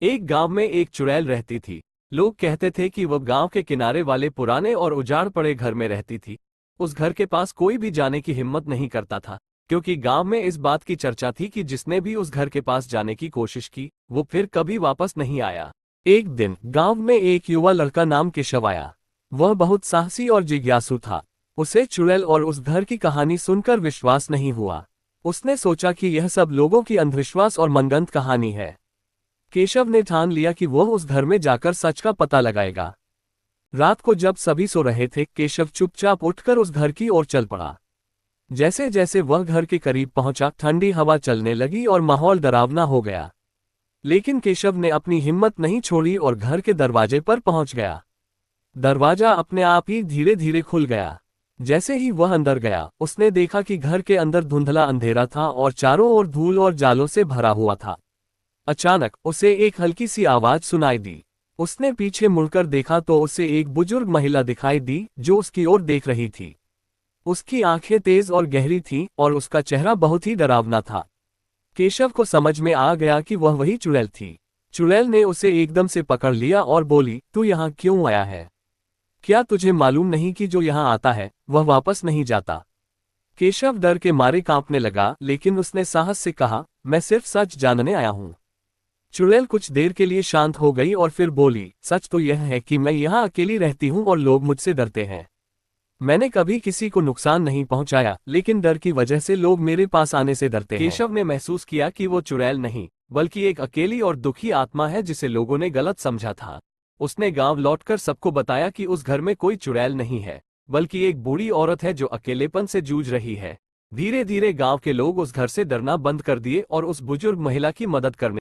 एक गांव में एक चुड़ैल रहती थी। लोग कहते थे कि वह गांव के किनारे वाले पुराने और उजाड़ पड़े घर में रहती थी। उस घर के पास कोई भी जाने की हिम्मत नहीं करता था, क्योंकि गांव में इस बात की चर्चा थी कि जिसने भी उस घर के पास जाने की कोशिश की वो फिर कभी वापस नहीं आया। एक दिन गांव में एक युवा लड़का नाम केशव आया। वह बहुत साहसी और जिज्ञासु था। उसे चुड़ैल और उस घर की कहानी सुनकर विश्वास नहीं हुआ। उसने सोचा कि यह सब लोगों की अंधविश्वास और मनगढ़ंत कहानी है। केशव ने ठान लिया कि वह उस घर में जाकर सच का पता लगाएगा। रात को जब सभी सो रहे थे, केशव चुपचाप उठकर उस घर की ओर चल पड़ा। जैसे जैसे वह घर के करीब पहुंचा, ठंडी हवा चलने लगी और माहौल डरावना हो गया। लेकिन केशव ने अपनी हिम्मत नहीं छोड़ी और घर के दरवाजे पर पहुंच गया। दरवाजा अपने आप ही धीरे धीरे खुल गया। जैसे ही वह अंदर गया, उसने देखा कि घर के अंदर धुंधला अंधेरा था और चारों ओर धूल और जालों से भरा हुआ था। अचानक उसे एक हल्की सी आवाज सुनाई दी। उसने पीछे मुड़कर देखा तो उसे एक बुजुर्ग महिला दिखाई दी जो उसकी ओर देख रही थी। उसकी आंखें तेज और गहरी थीं और उसका चेहरा बहुत ही डरावना था। केशव को समझ में आ गया कि वह वही चुड़ैल थी। चुड़ैल ने उसे एकदम से पकड़ लिया और बोली, तू यहाँ क्यों आया है? क्या तुझे मालूम नहीं कि जो यहाँ आता है वह वापस नहीं जाता? केशव डर के मारे कांपने लगा, लेकिन उसने साहस से कहा, मैं सिर्फ सच जानने आया हूँ। चुड़ैल कुछ देर के लिए शांत हो गई और फिर बोली, सच तो यह है कि मैं यहाँ अकेली रहती हूँ और लोग मुझसे डरते हैं। मैंने कभी किसी को नुकसान नहीं पहुंचाया, लेकिन डर की वजह से लोग मेरे पास आने से डरते हैं। केशव ने महसूस किया कि वो चुड़ैल नहीं, बल्कि एक अकेली और दुखी आत्मा है जिसे लोगों ने गलत समझा था। उसने गांव लौटकर सबको बताया कि उस घर में कोई चुड़ैल नहीं है, बल्कि एक बूढ़ी औरत है जो अकेलेपन से जूझ रही है। धीरे धीरे गांव के लोग उस घर से डरना बंद कर दिए और उस बुजुर्ग महिला की मदद करने